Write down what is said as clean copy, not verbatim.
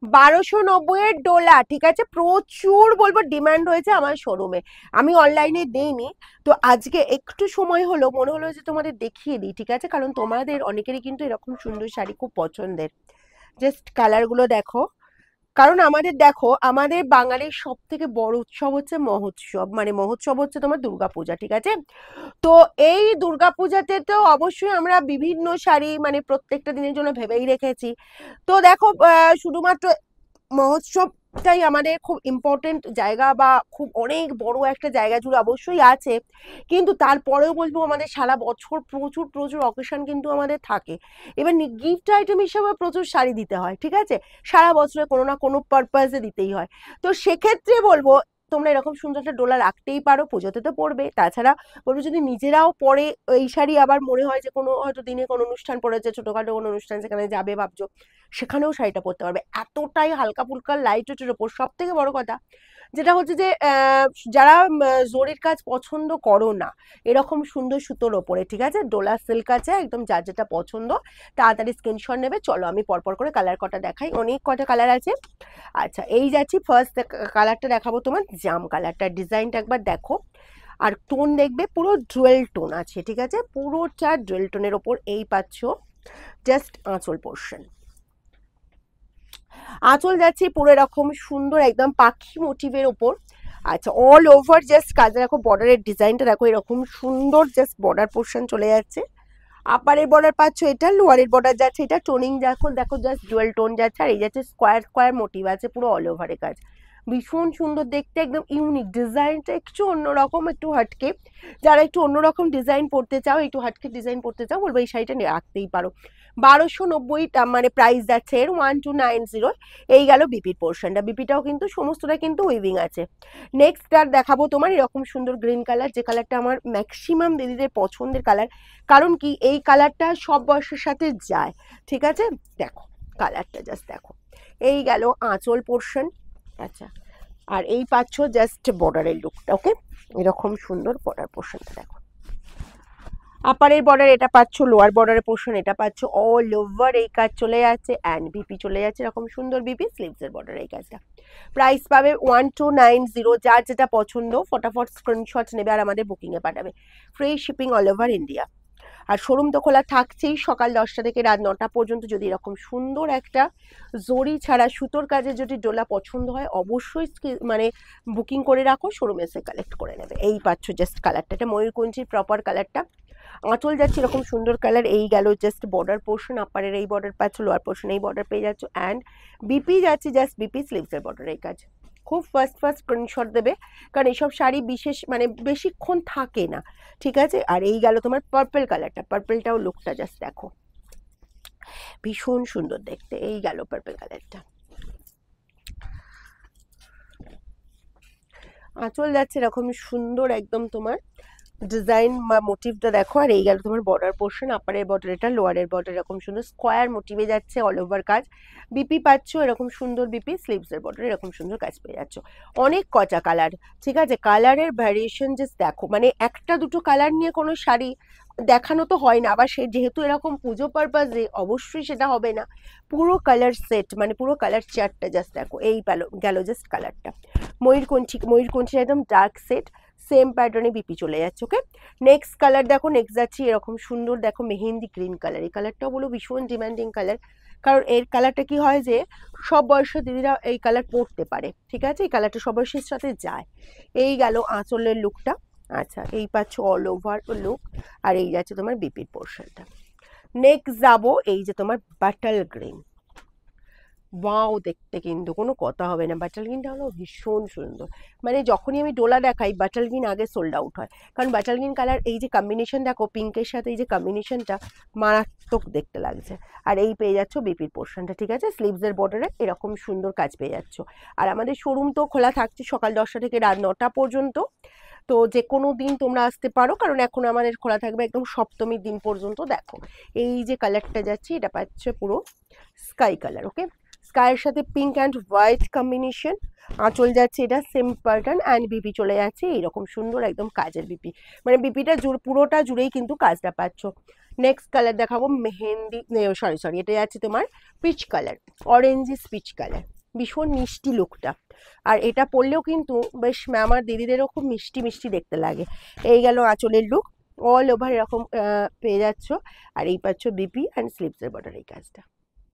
1290 এর ডোলা, ঠিক আছে, প্রচুর বলবো ডিমান্ড হয়েছে আমার শোরুমে, আমি অনলাইনে দেইনি। তো আজকে একটু সময় হলো, মনে হলো যে তোমাদের দেখিয়ে দিই, ঠিক আছে, কারণ তোমাদের অনেকেরই কিন্তু এরকম সুন্দর শাড়ি খুব পছন্দের। জাস্ট কালারগুলো দেখো। কারণ আমাদের দেখো, আমাদের বাঙালির সব থেকে বড় উৎসব হচ্ছে মহোৎসব, মানে মহোৎসব হচ্ছে তোমার দুর্গাপূজা, ঠিক আছে। তো এই দুর্গাপূজাতে তো অবশ্যই আমরা বিভিন্ন শাড়ি মানে প্রত্যেকটা দিনের জন্য ভেবেই রেখেছি। তো দেখো, শুধুমাত্র মহোৎসবটাই আমাদের খুব ইম্পর্টেন্ট জায়গা, বা খুব অনেক বড় একটা জায়গা জুড়ে অবশ্যই আছে, কিন্তু তারপরেও বলবো আমাদের সারা বছর প্রচুর প্রচুর অকেশন কিন্তু আমাদের থাকে। এবার গিফট আইটেম হিসাবে প্রচুর শাড়ি দিতে হয়, ঠিক আছে, সারা বছরে কোনো না কোনো পারপাসে দিতেই হয়। তো সেক্ষেত্রে বলবো তোমরা এরকম সুন্দর একটা ডোলা রাখতেই পারো, পুজোতে তো পড়বে, তাছাড়া বলবো যদি নিজেরাও পরে এই শাড়ি, আবার মনে হয় যে কোনো হয়তো দিনে কোনো অনুষ্ঠান পড়েছে, ছোটখাটো কোনো অনুষ্ঠান সেখানে যাবে ভাবছো, সেখানেও শাড়িটা পরতে পারবে, এতটাই হালকা ফুলকা লাইট ওয়েটের ওপর। সব থেকে বড় কথা যেটা হচ্ছে যে যারা জরির কাজ পছন্দ করো না, এরকম সুন্দর সুতোর ওপরে, ঠিক আছে, ডোলা সিল্ক আছে একদম, যার যেটা পছন্দ তাড়াতাড়ি স্ক্রিনশট নেবে। চলো আমি পরপর করে কালার কটা দেখাই, অনেক কটা কালার আছে। আচ্ছা, এই যাচ্ছি ফার্স্ট কালারটা দেখাবো তোমার, জাম কালারটা, ডিজাইনটা একবার দেখো। আর টোন দেখবে পুরো ডুয়েল টোন আছে, ঠিক আছে, পুরোটা ডুয়েল টোনের ওপর এই পাচ্ছ। জাস্ট আঁচল পোর্শন, আঁচল যাচ্ছে পুরো এরকম সুন্দর একদম পাখি মোটিভের ওপর। আচ্ছা, অল ওভার জাস্ট কাজে দেখো, বর্ডারের ডিজাইনটা দেখো, এরকম সুন্দর জাস্ট বর্ডার পোর্শন চলে যাচ্ছে। আপারের বর্ডার পাচ্ছ এটা, লোয়ারের বর্ডার যাচ্ছে এটা, টোনিং দেখো দেখো জাস্ট ডুয়েল টোন যাচ্ছে, আর এই যাচ্ছে স্কোয়ার স্কোয়ার মোটিভ আছে পুরো অল ওভারে কাজ, ভীষণ সুন্দর দেখতে, একদম ইউনিক ডিজাইনটা, একটু অন্যরকম, একটু হাটকে। যারা একটু অন্যরকম ডিজাইন পড়তে চাও, একটু হাটকে ডিজাইন পড়তে চাও, বলবো এই শাড়িটা রাখতেই পারো। 1290 মানে প্রাইস যাচ্ছে এর 1290। এই গেল বিপির পোর্শনটা, বিপিটাও কিন্তু সমস্তটা কিন্তু উইভিং আছে। নেক্সট আর দেখাবো তোমার এরকম সুন্দর গ্রিন কালার, যে কালারটা আমার ম্যাক্সিমাম দিদিদের পছন্দের কালার, কারণ কি এই কালারটা সব বয়সের সাথে যায়, ঠিক আছে। দেখো কালারটা জাস্ট দেখো, এই গেল আঁচল পোর্শন। আচ্ছা, আর এই পাচ্ছ জাস্ট বর্ডারের লুকটা, ওকে, এরকম সুন্দর বর্ডার পোর্শনটা দেখো, আপারের বর্ডার এটা পাচ্ছ, লোয়ার বর্ডারের পোর্শন এটা পাচ্ছ, অল ওভার এই কাজ চলে যাচ্ছে, অ্যান্ড বিপি চলে যাচ্ছে এরকম সুন্দর বিপি, স্লিভসের বর্ডার এই কাজটা। প্রাইস পাবে 1290, যার যেটা পছন্দ ফটাফট স্ক্রিনশট নেবে আর আমাদের বুকিংয়ে পাঠাবে, free shipping all over India. আর শোরুম তো খোলা থাকছেই সকাল 10টা থেকে রাত 9টা পর্যন্ত। যদি এরকম সুন্দর একটা জরি ছাড়া সুতোর কাজে যদি ডোলা পছন্দ হয়, অবশ্যই মানে বুকিং করে রাখো, শোরুমে এসে কালেক্ট করে নেবে। এই পাচ্ছ জাস্ট কালারটা, এটা ময়ূরকঞ্চির প্রপার কালারটা, আঁচল যাচ্ছে এরকম সুন্দর কালার, এই গেল জাস্ট বর্ডার পোর্শন, আপারের এই বর্ডার পাচ্ছ, লোয়ার পোর্শন এই বর্ডার পেয়ে যাচ্ছ, অ্যান্ড বিপি যাচ্ছে জাস্ট বিপি, স্লিভসের বর্ডার এই কাজ। খুব ফার্স্ট ফার্স্ট স্ক্রিনশট দেবে, কারণ এইসব শাড়ি বিশেষ মানে বেশিক্ষণ থাকে না, ঠিক আছে। আর এই গেল তোমার পার্পল কালারটা, পার্পলটাও লুকটা জাস্ট দেখো, ভীষণ সুন্দর দেখতে, এই গেল পার্পল কালারটা। আঁচল যাচ্ছে এরকম সুন্দর একদম তোমার ডিজাইন বা মোটিভটা দেখো, আর এই গেল তোমার বর্ডার পোর্শন, আপারের বর্ডার এটা, লোয়ারের বর্ডার এরকম সুন্দর স্কোয়ার মোটিভে যাচ্ছে অল ওভার কাজ। বিপি পাচ্ছ এরকম সুন্দর বিপি, স্লিভসের বর্ডার এরকম সুন্দর কাজ পেয়ে যাচ্ছ। অনেক কটা কালার, ঠিক আছে, কালারের ভ্যারিয়েশন জাস্ট দেখো, মানে একটা দুটো কালার নিয়ে কোনো শাড়ি দেখানো তো হয় না, আবার সে যেহেতু এরকম পুজো পারপাসে অবশ্যই সেটা হবে না, পুরো কালার সেট মানে পুরো কালার চার্টটা জাস্ট দেখো, এই গেল জাস্ট কালারটা, ময়ূরকণ্ঠী একদম ডার্ক সেট, সেম প্যাটার্নে বিপি চলে যাচ্ছে, ওকে। নেক্সট কালার দেখো, নেক্সট যাচ্ছি এরকম সুন্দর দেখো মেহেন্দি গ্রিন কালার, এই কালারটাও বলো ভীষণ ডিমান্ডিং কালার, কারণ এর কালারটা কি হয় যে সব বয়সের দিদিরা এই কালার পরতে পারে, ঠিক আছে, এই কালারটা সব বয়সের সাথে যায়। এই গেল আঁচলের লুকটা। আচ্ছা, এই পাচ্ছ অল ওভার লুক, আর এই যাচ্ছে তোমার বিপির পোর্শনটা। নেক্সট যাবো এই যে তোমার বাটাল গ্রিন, ওয়াও দেখতে কিন্তু কোনো কথা হবে না, বাটাল গ্রিনটা হলো ভীষণ সুন্দর, মানে যখনই আমি ডোলা দেখাই বাটাল গ্রিন আগে সোল্ড আউট হয়, কারণ বাটাল গ্রিন কালার এই যে কম্বিনেশন দেখো, পিঙ্কের সাথে এই যে কম্বিনেশনটা মারাত্মক দেখতে লাগছে। আর এই পেয়ে যাচ্ছ বিপির পোর্শনটা, ঠিক আছে, স্লিভসের বর্ডারে এরকম সুন্দর কাজ পেয়ে যাচ্ছ। আর আমাদের শোরুম তো খোলা থাকছে সকাল 10টা থেকে রাত 9টা পর্যন্ত, তো যে কোনো দিন তোমরা আসতে পারো, কারণ এখন আমাদের খোলা থাকবে একদম সপ্তমীর দিন পর্যন্ত। দেখো এই যে কালারটা যাচ্ছে, এটা পাচ্ছে পুরো স্কাই কালার, ওকে, স্কাইয়ের সাথে পিঙ্ক অ্যান্ড হোয়াইট কম্বিনেশন, আঁচল যাচ্ছে এটা সেম প্যাটার্ন, অ্যান্ড বিপি চলে যাচ্ছে এইরকম সুন্দর একদম কাজের বিপি, মানে বিপিটা পুরোটা জুড়েই কিন্তু কাজটা পাচ্ছ। নেক্সট কালার দেখাবো মেহেন্দি, সরি এটা যাচ্ছে তোমার peach colour, orangish peach colour, ভীষণ মিষ্টি লুকটা। আর এটা পরলেও কিন্তু বেশ আমার দিদিদেরও খুব মিষ্টি মিষ্টি দেখতে লাগে। এই গেল আঁচলের লুক, অল ওভার এরকম পেয়ে যাচ্ছ। আর এই পাচ্ছ বিপি অ্যান্ড স্লিভসের বর্ডার এই কাজটা।